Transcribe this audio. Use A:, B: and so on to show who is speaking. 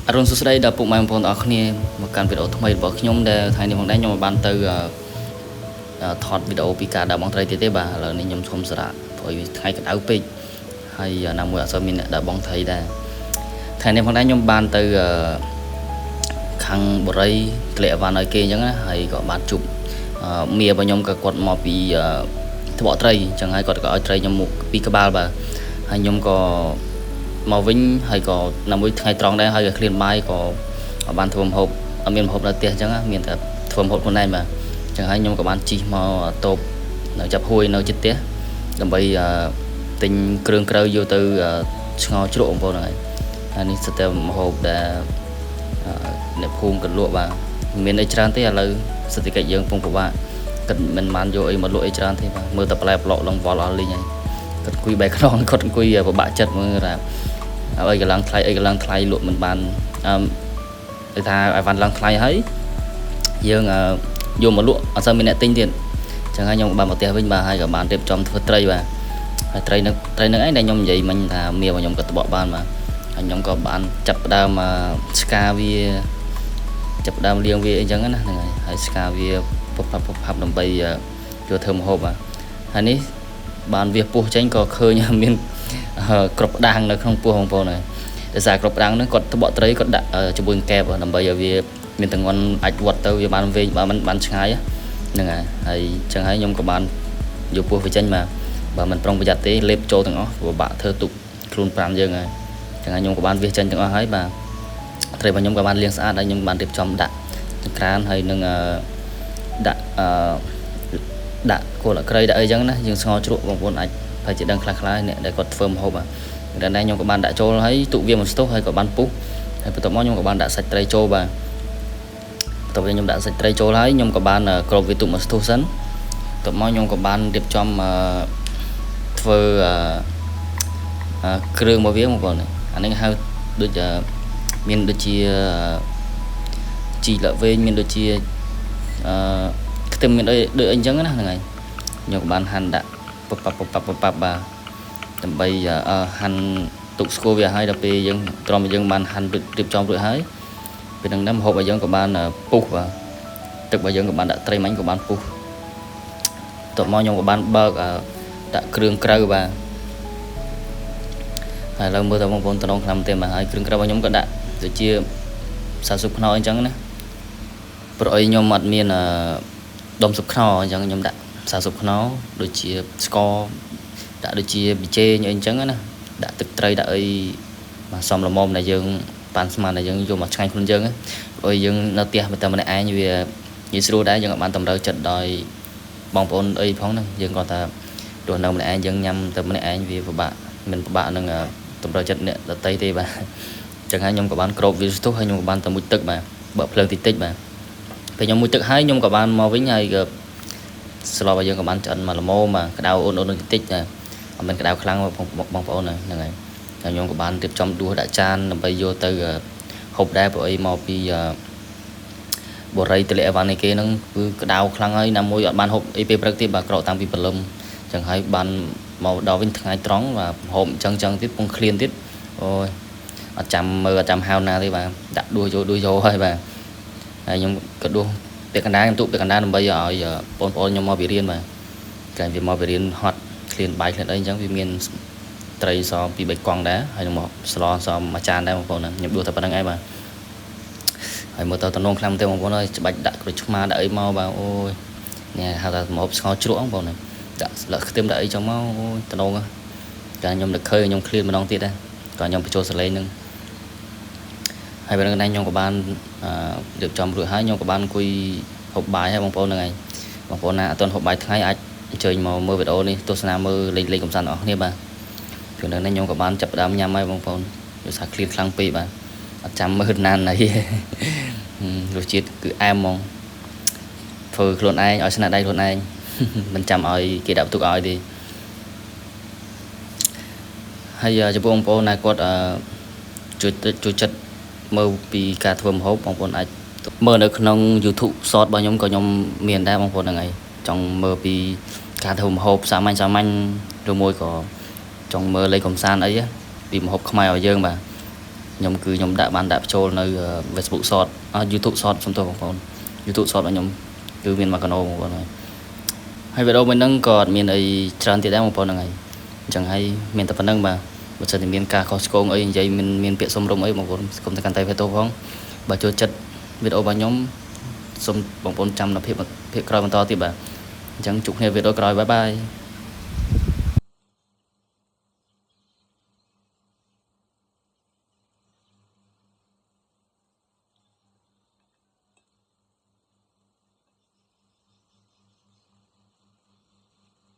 A: អរុនសុស្ដីដល់ពុកម៉ែបងប្អូនទាំងអស់គ្នាមកកាន់វីដេអូថ្មីរបស់ខ្ញុំដែលថ្ងៃនេះផងដែរខ្ញុំបានទៅថតវីដេអូពីការដាក់បងត្រីទៀតទេបាទឥឡូវនេះខ្ញុំឈុំសារៈព្រោះថ្ងៃក្តៅពេកហើយណាមួយអត់សូវមានអ្នកដាក់បងត្រីដែរថ្ងៃនេះផងដែរខ្ញុំបានទៅខាងបរិយធ្លាក់អវ៉ាន់ឲ្យគេអញ្ចឹងណាហើយក៏បានជប់មៀរបស់ខ្ញុំក៏គាត់មកពីត្បកត្រីអញ្ចឹងហើយគាត់ក៏ឲ្យត្រីខ្ញុំមកពីក្បាលបាទហើយខ្ញុំក៏មកវិញហើយក៏ណាមួយថ្ងៃត្រង់ដែរហើយក៏ឃ្លានបាយក៏បានធ្វើម្ហូបអត់មានម្ហូបនៅផ្ទះអញ្ចឹងមានតែធ្វើម្ហូបខ្លួនឯងបាទអញ្ចឹងហើយខ្ញុំក៏បានជីកមកតូបនៅចាប់ហួយនៅជិតផ្ទះដើម្បីទិញគ្រឿងក្រៅយកទៅឆ្ងល់ជ្រក់បងប្អូនហ្នឹងហើយនេះសិតតែម្ហូបដែលអ្នកភូមិក៏លក់បាទមានអីច្រើនទេឥឡូវសេដ្ឋកិច្ចយើងពងពិបាកគិតមិនបានយកអីមកលក់អីច្រើនទេបាទមើលតែផ្លែប្លុកឡងវល់អស់លីងហើយគាត់អង្គុយបែកខ្នងគាត់អង្គុយពិបាកចិត្តមើលថាអីកន្លងថ្លៃអីកន្លងថ្លៃលក់មិនបានគេថាឲ្យបានឡើងថ្លៃហើយយើងយកមកលក់អត់សូវមានអ្នកទិញទៀតអញ្ចឹងហើយខ្ញុំបានមកផ្ទះវិញបាទហើយក៏បានរៀបចំធ្វើត្រីបាទហើយត្រីនឹងឯងដែលខ្ញុំនិយាយមិញថាមារបស់ខ្ញុំក៏ត្បកបានបាទហើយខ្ញុំក៏បានចាប់ផ្ដើមស្ការវាចាប់ផ្ដើមលាងវាអីចឹងណាហ្នឹងហើយស្ការវាពុបផាប់ដើម្បីយកធ្វើម្ហូបបាទហើយនេះបានវាពោះចេញក៏ឃើញមានក្របដាងនៅក្នុងពោះបងប្អូនហើយដោយសារក្របដាងហ្នឹងគាត់ត្បកត្រីគាត់ដាក់ជាមួយកែបដើម្បីឲ្យវាមានទម្ងន់អាចវត្តទៅវាបានវែងបានឆ្ងាយហ្នឹងហើយចឹងហើយខ្ញុំក៏បានយកពោះវាចេញមកបើមិនប្រុងប្រយ័ត្នទេលេបចូលទាំងអស់ពិបាកធ្វើទុកខ្លួនប្រាំយើងហើយចឹងហើយខ្ញុំក៏បានវាចេញទាំងអស់ហើយបាទត្រីរបស់ខ្ញុំក៏បានលាងស្អាតហើយខ្ញុំបានរៀបចំដាក់ចង្ក្រានហើយនឹងដាក់គល់អក្រីដាក់អីចឹងណាយើងស្ងោរជ្រក់បងប្អូនអាចប្រហែលជាដឹងខ្លះៗអ្នកដែលគាត់ធ្វើម្ហូបតែដែរខ្ញុំក៏បានដាក់ចូលហើយទុកវាមួយស្ទុះហើយក៏បានពុះហើយបន្ទាប់មកខ្ញុំក៏បានដាក់សាច់ត្រីចូលបាទបន្ទាប់មកខ្ញុំដាក់សាច់ត្រីចូលហើយខ្ញុំក៏បានគ្របវាទុកមួយស្ទុះសិនបន្ទាប់មកខ្ញុំក៏បានរៀបចំធ្វើគ្រឿងរបស់វាបងប្អូនអានេះហៅដូចមានដូចជាជីលវែងមានដូចជាខ្ទឹមមានដូចអីចឹងណាហ្នឹងហើយខ្ញុំក៏បានហាន់ដាក់ពប៉ាប់បាទដើម្បីហាន់ទុកស្គរវាឲ្យដល់ពេលយើងត្រមយើងបានហាន់រៀបចំរួចហើយពេលហ្នឹងម្ហូបរបស់យើងក៏បានពុះបាទទឹករបស់យើងក៏បានដាក់ត្រីមាញ់ក៏បានពុះតមកខ្ញុំក៏បានបើកដាក់គ្រឿងក្រៅបាទហើយឡើងមើលតើបងប្អូនតំណងខ្លាំងទេបាទហើយគ្រឿងក្រៅរបស់ខ្ញុំក៏ដាក់ដូចជាសាស៊ុបខ្នុរអញ្ចឹងណាព្រោះអីខ្ញុំអត់មានដុំស៊ុបខ្នុរអញ្ចឹងខ្ញុំដាក់សាស៊ុបខ្នុរដូចជាស្ករដាក់ដូចជាប៊ីចេងអីអញ្ចឹងណាដាក់ទឹកត្រីដាក់អីបាទសំល្មមដែលយើងប៉ាន់ស្មានដែលយើងយកមកឆ្ងាញ់ខ្លួនយើងព្រោះយើងនៅផ្ទះតែម្នាក់ឯងវាងាយស្រួលដែរយើងអត់បានតម្រូវចិត្តដោយបងប្អូនអីផងហ្នឹងយើងគាត់ថាទោះនៅម្នាក់ឯងយើងញ៉ាំតែម្នាក់ឯងវាពិបាកមិនពិបាកនឹងតម្រូវចិត្តអ្នកដទៃទេបាទអញ្ចឹងហើយខ្ញុំក៏បានគ្របវាស្ទុះហើយខ្ញុំក៏បានទៅមុជទឹកបាទបើកភ្លើងតិចពេលខ្ញុំមុជទឹកហើយខ្ញុំក៏បានមកវិញហើយក៏ស្លរបស់យើងក៏បានឆ្អិនមកល្មមក្តៅអូនតិចតែអត់មានក្តៅខ្លាំងបងប្អូនហ្នឹងហើយខ្ញុំក៏បានរៀបចំដួសដាក់ចានដើម្បីយកទៅហូបដែរព្រោះអីមកពីបរិយទម្លាក់អីវ៉ាន់ឯគេហ្នឹងគឺក្តៅខ្លាំងហើយណាមួយអត់បានហូបអីពេលព្រឹកទេបាទក្រោកតាំងពីព្រលឹមអញ្ចឹងហើយបានមកដល់វិញថ្ងៃត្រង់បាទហូបអញ្ចឹងទៀតពងឃ្លានទៀតអូយអត់ចាំហៅណាទេបាទដាក់ដួសយកហើយបាទហើយខ្ញុំក៏ដួសពាក់កណ្ដាលខ្ញុំទុកពាក់កណ្ដាលដើម្បីឲ្យបងប្អូនខ្ញុំមកពីរៀនបាទកាលវាមកពីរៀនហត់ឃ្លានបាយឃ្លានអីអញ្ចឹងវាមានត្រីសពី3កង់ដែរហើយនឹងមកស្លសមួយចានដែរបងប្អូនខ្ញុំដួសតែប៉ុណ្្នឹងឯងបាទហើយមើលទៅតំណងខ្លាំងទេបងប្អូនអើយច្បាច់ដាក់ក្រូចឆ្មាដាក់អីមកបាទអូយនេះហៅថាម្ហូបស្ងោរជ្រក់បងប្អូនដាក់ស្លឹកខ្ទឹមដាក់អីចឹងមកអូយតំណងកាលខ្ញុំនឹកឃើញខ្ញុំឃ្លានម្ដងទៀតដែរក៏ខ្ញុំបញ្ចូលសលេងនឹងហើយពេលហ្នឹងខ្ញុំក៏បានរៀបចំរួចហើយខ្ញុំក៏បានអង្គុយហូបបាយហើយបងប្អូនហ្នឹងឯងបងប្អូនណាអត់ទាន់ហូបបាយថ្ងៃអាចអញ្ជើញមកមើលវីដេអូនេះទស្សនាមើលលេងកំសាន្តអស់គ្នាបាទពេលហ្នឹងខ្ញុំក៏បានចាប់ផ្ដើមញ៉ាំហើយបងប្អូនដោយសារឃ្លានខ្លាំងពេកបាទអត់ចាំមើលណានអីរសជាតិគឺអែមហ្មងធ្វើខ្លួនឯងឲ្យស្នាដៃខ្លួនឯងមិនចាំឲ្យគេដាក់ទុកឲ្យទេហើយចំពោះបងប្អូនណាគាត់ជួយចិត្តមើលពីការធ្វើម្ហូបបងប្អូនអាចមើលនៅក្នុង YouTube Short របស់ខ្ញុំក៏ខ្ញុំមានដែរបងប្អូនហ្នឹងហើយចង់មើលពីការធ្វើម្ហូបសាមញ្ញឬមួយក៏ចង់មើលលេខកំសាន្តអីពីម្ហូបខ្មែររបស់យើងបាទ ខ្ញុំគឺខ្ញុំដាក់ចូលនៅ Facebook Short YouTube Short សុំទោសបងប្អូន YouTube Short របស់ខ្ញុំគឺមានមួយកណោបងប្អូនហើយវីដេអូមួយហ្នឹងក៏អត់មានអីច្រើនទៀតដែរបងប្អូនហ្នឹងហើយអញ្ចឹងហើយមានតែប៉ុណ្្នឹងបាទបើសិនជាមានការខុសឆ្គងអីនិយាយមានពាក្យសុំរំអីបងប្អូនគុំតែកាន់តែវីដេអូផងបើចូលចិត្តវីដេអូរបស់ខ្ញុំសូមបងប្អូនចាំនៅភាពក្រោយបន្តទៀតបាទអញ្ចឹងជួបគ្នាវីដេអូក្រោយបាយបាយ